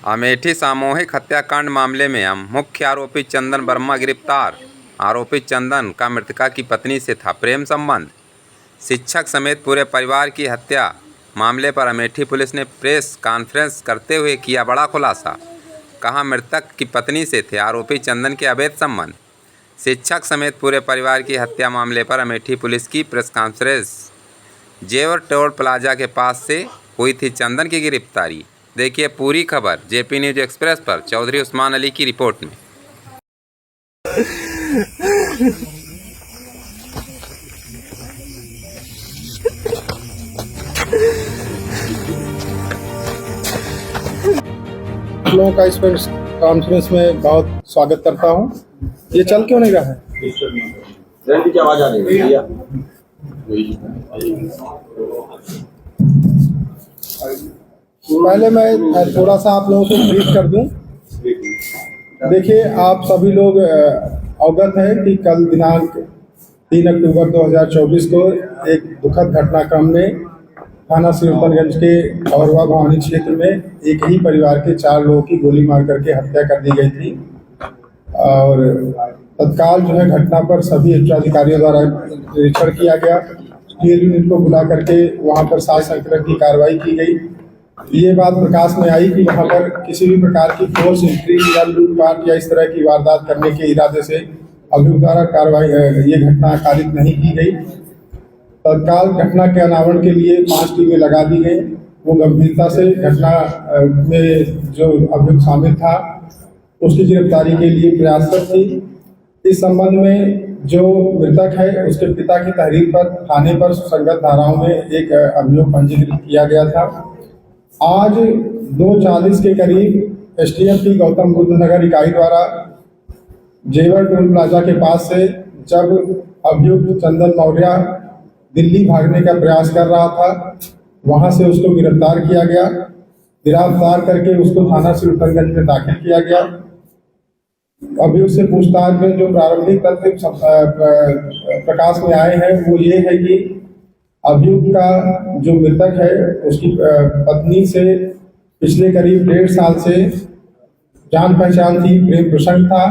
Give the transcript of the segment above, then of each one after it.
अमेठी सामूहिक हत्याकांड मामले में मुख्य आरोपी चंदन वर्मा गिरफ्तार। आरोपी चंदन का मृतका की पत्नी से था प्रेम संबंध। शिक्षक समेत पूरे परिवार की हत्या मामले पर अमेठी पुलिस ने प्रेस कॉन्फ्रेंस करते हुए किया बड़ा खुलासा। कहा, मृतक की पत्नी से थे आरोपी चंदन के अवैध संबंध। शिक्षक समेत पूरे परिवार की हत्या मामले पर अमेठी पुलिस की प्रेस कॉन्फ्रेंस। जेवर टोल प्लाजा के पास से हुई थी चंदन की गिरफ्तारी। देखिए पूरी खबर जेपी न्यूज एक्सप्रेस पर चौधरी उस्मान अली की रिपोर्ट में। लोगों का इस प्रेस कॉन्फ्रेंस में बहुत स्वागत करता हूं। ये चल क्यों नहीं रहा है? की आवाज आ रही है। पहले मैं थोड़ा सा आप लोगों को ब्रीफ कर दूं। देखिए, आप सभी लोग अवगत हैं कि कल दिनांक 3 अक्टूबर 2024 को एक दुखद घटनाक्रम में थाना सिरतनगंज के औरवा भवानी क्षेत्र में एक ही परिवार के 4 लोगों की गोली मार करके हत्या कर दी गई थी। और तत्काल जो है घटना पर सभी उच्चाधिकारियों द्वारा निरीक्षण किया गया। टीयर यूनिट को बुला करके वहां पर 7 संकलन की कार्रवाई की गई। ये बात प्रकाश में आई कि वहां पर किसी भी प्रकार की फोर्स एंट्री या लूटपाट या इस तरह की वारदात करने के इरादे से अभियुक्त द्वारा कार्रवाई ये घटना कारित नहीं की गई। तत्काल घटना के अनावरण के लिए 5 टीमें लगा दी गई। वो गंभीरता से घटना में जो अभियुक्त शामिल था उसकी गिरफ्तारी के लिए प्रयासरत थी। इस संबंध में जो मृतक है उसके पिता की तहरीर पर थाने पर सुसंगत धाराओं में एक अभियोग पंजीकृत किया गया था। आज 2:40 के करीब एसटीएफ की गौतम बुद्ध नगर इकाई द्वारा जेवर टोल प्लाजा के पास से जब अभियुक्त चंदन मौर्य दिल्ली भागने का प्रयास कर रहा था, वहां से उसको गिरफ्तार किया गया। गिरफ्तार करके उसको थाना सिरतनगंज में दाखिल किया गया। अभियुक्त से पूछताछ में जो प्रारंभिक तथ्य प्रकाश में आए हैं वो ये है कि अभियुक्त का जो मृतक है उसकी पत्नी से पिछले करीब 1.5 साल से जान पहचान थी, प्रेम प्रसंग था।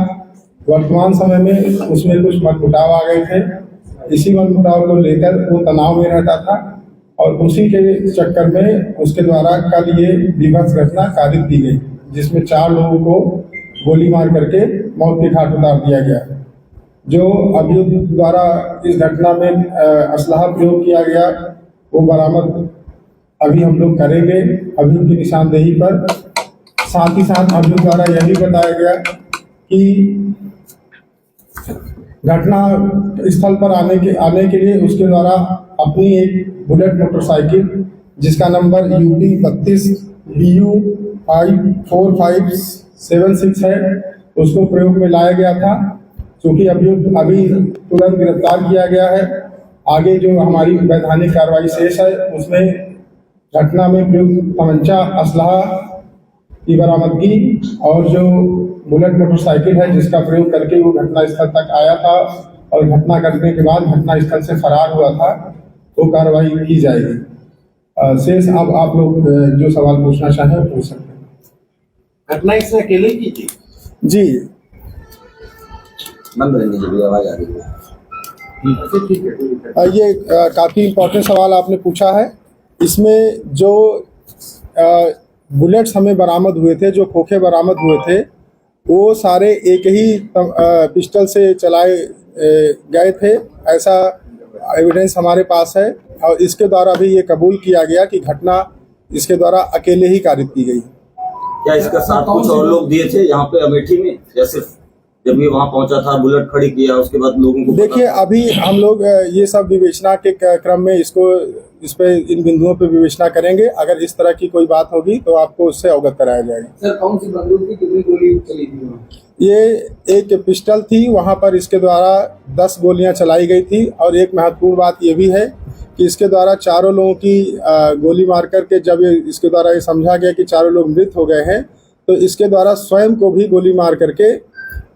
वर्तमान समय में उसमें कुछ मनमुटाव आ गए थे। इसी मनमुटाव को लेकर वो तनाव में रहता था और उसी के चक्कर में उसके द्वारा कल ये विभत्स घटना कारित की गई, जिसमें 4 लोगों को गोली मार करके मौत के घाट उतार दिया गया। जो अभियुक्त द्वारा इस घटना में असलहा प्रयोग किया गया वो बरामद अभी हम लोग करेंगे अभियुक्त की निशानदेही पर। साथ ही साथ अभियुक्त द्वारा यह भी बताया गया कि घटना स्थल पर आने के लिए उसके द्वारा अपनी एक बुलेट मोटरसाइकिल जिसका नंबर UP 32 BU 54576 है उसको प्रयोग में लाया गया था। क्योंकि अभियुक्त अभी तुरंत गिरफ्तार किया गया है। आगे जो हमारी वैधानिक कार्रवाई शेष है उसमें घटना में प्रयुक्त तमंचा असलहा की बरामदगी और जो बुलेट मोटरसाइकिल है जिसका प्रयोग करके वो घटना स्थल तक आया था और घटना करने के बाद घटना स्थल से फरार हुआ था, वो कार्रवाई की जाएगी। शेष अब आप लोग जो सवाल पूछना चाहें वो पूछ सकते हैं। घटना इसने अकेले की थी? जी, आवाज आ रही है। ये काफी इम्पोर्टेंट सवाल आपने पूछा है। इसमें जो बुलेट्स हमें बरामद हुए थे, जो खोखे बरामद हुए थे, वो सारे एक ही पिस्टल से चलाए गए थे, ऐसा एविडेंस हमारे पास है। और इसके द्वारा भी ये कबूल किया गया कि घटना इसके द्वारा अकेले ही कारित की गई। क्या इसका साथ कुछ और लोग दिए थे यहाँ पे अमेठी में, या सिर्फ जब ये वहाँ पहुंचा था बुलेट खड़ी किया उसके बाद लोगों को? देखिए, अभी हम लोग ये सब विवेचना के क्रम में इस पे इन बिंदुओं पे विवेचना करेंगे। अगर इस तरह की कोई बात होगी तो आपको उससे अवगत कराया जाएगा। सर, कौन सी बंदूक थी, कितनी गोली चली थी? ये एक पिस्टल थी, वहां पर इसके द्वारा 10 गोलियां चलाई गई थी। और एक महत्वपूर्ण बात ये भी है कि इसके द्वारा 4 लोगों की गोली मार करके जब इसके द्वारा ये समझा गया कि 4 लोग मृत हो गए हैं, तो इसके द्वारा स्वयं को भी गोली मार करके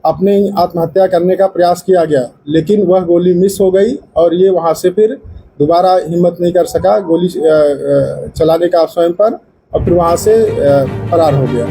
अपने आत्महत्या करने का प्रयास किया गया, लेकिन वह गोली मिस हो गई और ये वहां से फिर दोबारा हिम्मत नहीं कर सका गोली चलाने का स्वयं पर, और फिर वहाँ से फरार हो गया।